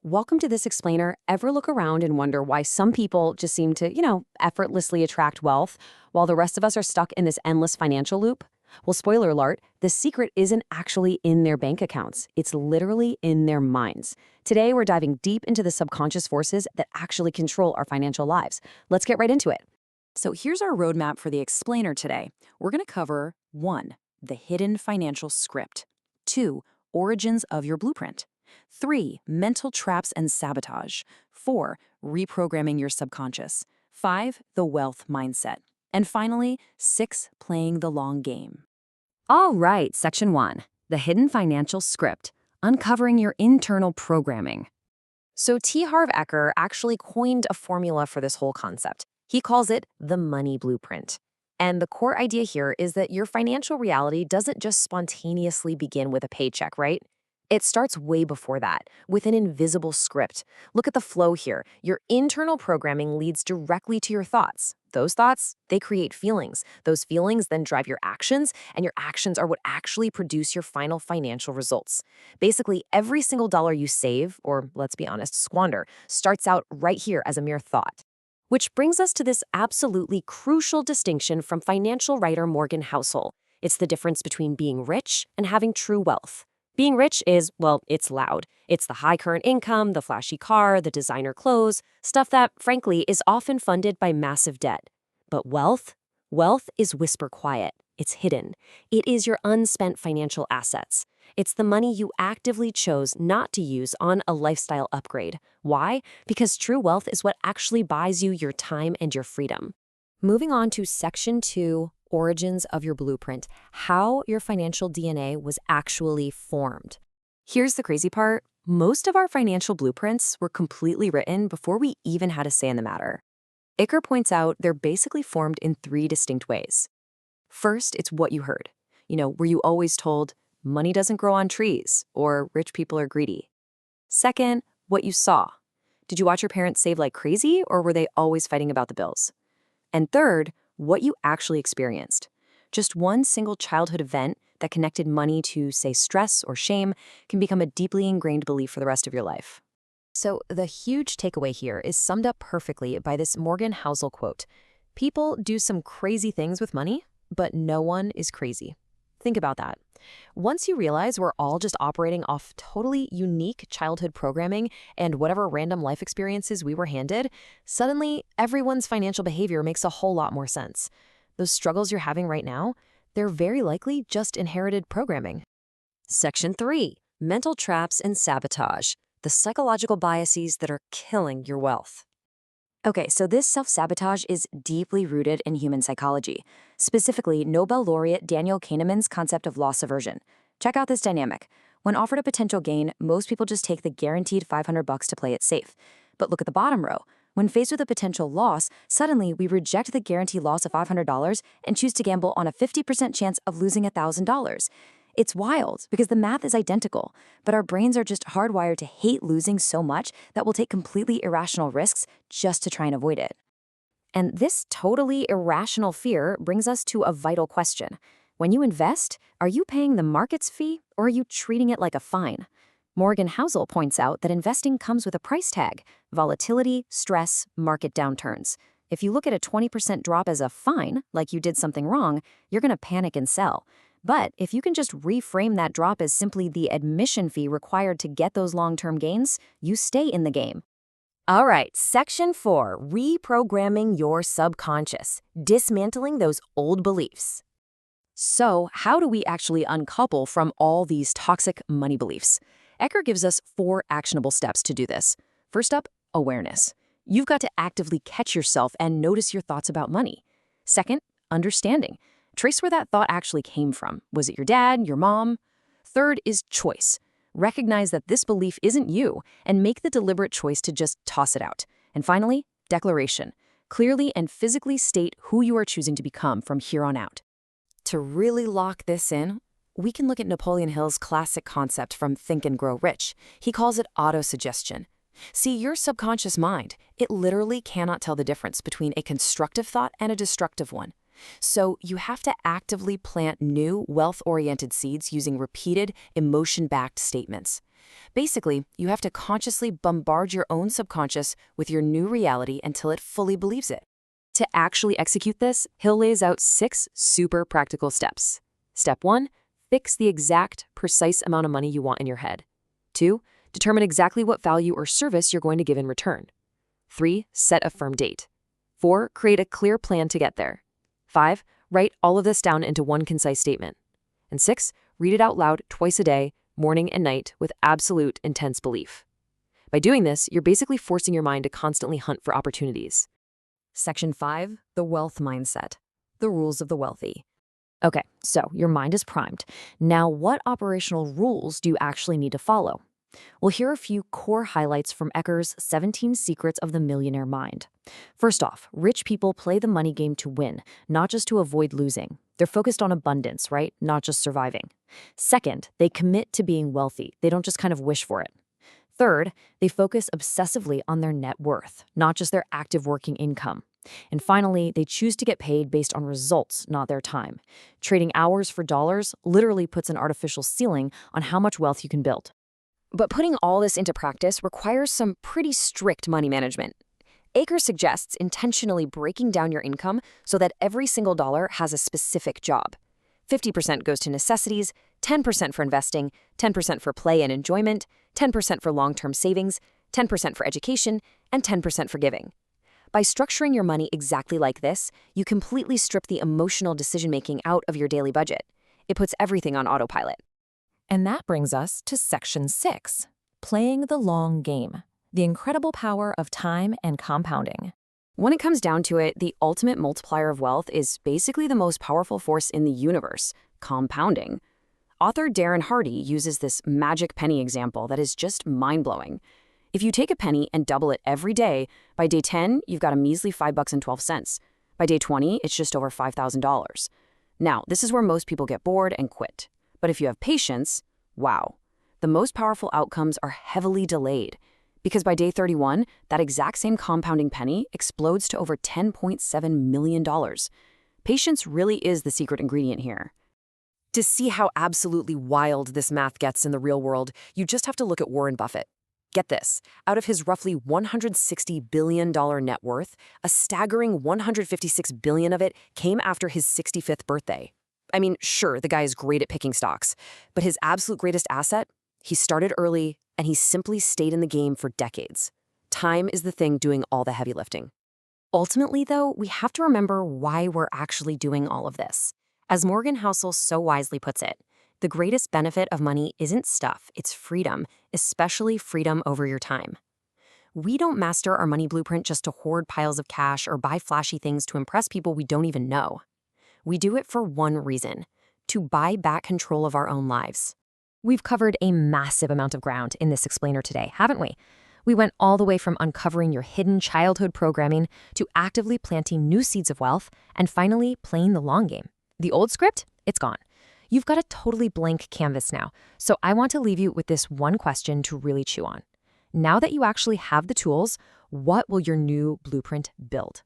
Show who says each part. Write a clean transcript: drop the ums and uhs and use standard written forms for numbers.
Speaker 1: Welcome to This Explainer. Ever look around and wonder why some people just seem to, effortlessly attract wealth while the rest of us are stuck in this endless financial loop? Well, spoiler alert, the secret isn't actually in their bank accounts. It's literally in their minds. Today, we're diving deep into the subconscious forces that actually control our financial lives. Let's get right into it.
Speaker 2: So here's our roadmap for the explainer today. We're going to cover 1. The hidden financial script. 2. Origins of your blueprint. 3. Mental traps and sabotage. 4. Reprogramming your subconscious. 5. The wealth mindset. And finally, 6. Playing the long game.
Speaker 1: All right, Section 1, the hidden financial script, uncovering your internal programming. So T. Harv Eker actually coined a formula for this whole concept. He calls it the money blueprint. And the core idea here is that your financial reality doesn't just spontaneously begin with a paycheck, right? It starts way before that, with an invisible script. Look at the flow here. Your internal programming leads directly to your thoughts. Those thoughts, they create feelings. Those feelings then drive your actions, and your actions are what actually produce your final financial results. Basically, every single dollar you save, or let's be honest, squander, starts out right here as a mere thought. Which brings us to this absolutely crucial distinction from financial writer Morgan Housel. It's the difference between being rich and having true wealth. Being rich is, well, it's loud. It's the high current income, the flashy car, the designer clothes, stuff that, frankly, is often funded by massive debt. But wealth? Wealth is whisper quiet. It's hidden. It is your unspent financial assets. It's the money you actively chose not to use on a lifestyle upgrade. Why? Because true wealth is what actually buys you your time and your freedom. Moving on to Section 2, Origins of your blueprint, how your financial DNA was actually formed. Here's the crazy part. Most of our financial blueprints were completely written before we even had a say in the matter. Iker points out they're basically formed in 3 distinct ways. First, it's what you heard. Were you always told, money doesn't grow on trees, or rich people are greedy? Second, what you saw. Did you watch your parents save like crazy, or were they always fighting about the bills? And third, what you actually experienced. Just one single childhood event that connected money to, say, stress or shame can become a deeply ingrained belief for the rest of your life. So the huge takeaway here is summed up perfectly by this Morgan Housel quote. People do some crazy things with money, but no one is crazy. Think about that. Once you realize we're all just operating off totally unique childhood programming and whatever random life experiences we were handed, suddenly everyone's financial behavior makes a whole lot more sense. Those struggles you're having right now, they're very likely just inherited programming. Section 3, Mental Traps and Sabotage, the psychological biases that are killing your wealth. Okay, so this self-sabotage is deeply rooted in human psychology, specifically Nobel laureate Daniel Kahneman's concept of loss aversion. Check out this dynamic. When offered a potential gain, most people just take the guaranteed $500 to play it safe. But look at the bottom row. When faced with a potential loss, suddenly we reject the guaranteed loss of $500 and choose to gamble on a 50% chance of losing $1,000. It's wild because the math is identical, but our brains are just hardwired to hate losing so much that we'll take completely irrational risks just to try and avoid it. And this totally irrational fear brings us to a vital question. When you invest, are you paying the market's fee or are you treating it like a fine? Morgan Housel points out that investing comes with a price tag: volatility, stress, market downturns. If you look at a 20% drop as a fine, like you did something wrong, you're going to panic and sell. But if you can just reframe that drop as simply the admission fee required to get those long-term gains, you stay in the game. All right, Section 4, Reprogramming your subconscious, dismantling those old beliefs. So, how do we actually uncouple from all these toxic money beliefs? Eker gives us 4 actionable steps to do this. First up, awareness. You've got to actively catch yourself and notice your thoughts about money. Second, understanding. Trace where that thought actually came from. Was it your dad, your mom? Third is choice. Recognize that this belief isn't you and make the deliberate choice to just toss it out. And finally, declaration. Clearly and physically state who you are choosing to become from here on out. To really lock this in, we can look at Napoleon Hill's classic concept from Think and Grow Rich. He calls it autosuggestion. See, your subconscious mind, it literally cannot tell the difference between a constructive thought and a destructive one. So you have to actively plant new wealth-oriented seeds using repeated, emotion-backed statements.
Speaker 2: Basically, you have to consciously bombard your own subconscious with your new reality until it fully believes it. To actually execute this, Hill lays out 6 super practical steps. Step 1, fix the exact, precise amount of money you want in your head. 2, determine exactly what value or service you're going to give in return. 3, set a firm date. 4, create a clear plan to get there. 5, write all of this down into one concise statement. And 6, read it out loud twice a day, morning and night, with absolute intense belief. By doing this, you're basically forcing your mind to constantly hunt for opportunities.
Speaker 1: Section 5, the wealth mindset, the rules of the wealthy. Okay, so your mind is primed. Now, what operational rules do you actually need to follow? Well, here are a few core highlights from Ecker's 17 Secrets of the Millionaire Mind. First off, rich people play the money game to win, not just to avoid losing. They're focused on abundance, right? Not just surviving. Second, they commit to being wealthy. They don't just kind of wish for it. Third, they focus obsessively on their net worth, not just their active working income. And finally, they choose to get paid based on results, not their time. Trading hours for dollars literally puts an artificial ceiling on how much wealth you can build.
Speaker 2: But putting all this into practice requires some pretty strict money management. Aker suggests intentionally breaking down your income so that every single dollar has a specific job. 50% goes to necessities, 10% for investing, 10% for play and enjoyment, 10% for long-term savings, 10% for education, and 10% for giving. By structuring your money exactly like this, you completely strip the emotional decision-making out of your daily budget. It puts everything on autopilot.
Speaker 1: And that brings us to Section 6, playing the long game, the incredible power of time and compounding.
Speaker 2: When it comes down to it, the ultimate multiplier of wealth is basically the most powerful force in the universe, compounding. Author Darren Hardy uses this magic penny example that is just mind-blowing. If you take a penny and double it every day, by day 10, you've got a measly $5.12. By day 20, it's just over $5,000. Now, this is where most people get bored and quit. But if you have patience, wow, the most powerful outcomes are heavily delayed. Because by day 31, that exact same compounding penny explodes to over $10.7 million. Patience really is the secret ingredient here. To see how absolutely wild this math gets in the real world, you just have to look at Warren Buffett. Get this, out of his roughly $160 billion net worth, a staggering $156 billion of it came after his 65th birthday. I mean, sure, the guy is great at picking stocks, but his absolute greatest asset? He started early, and he simply stayed in the game for decades. Time is the thing doing all the heavy lifting. Ultimately, though, we have to remember why we're actually doing all of this. As Morgan Housel so wisely puts it, the greatest benefit of money isn't stuff, it's freedom, especially freedom over your time. We don't master our money blueprint just to hoard piles of cash or buy flashy things to impress people we don't even know. We do it for one reason: to buy back control of our own lives. We've covered a massive amount of ground in this explainer today, haven't we? We went all the way from uncovering your hidden childhood programming to actively planting new seeds of wealth and finally playing the long game. The old script, it's gone. You've got a totally blank canvas now, so I want to leave you with this one question to really chew on. Now that you actually have the tools, what will your new blueprint build?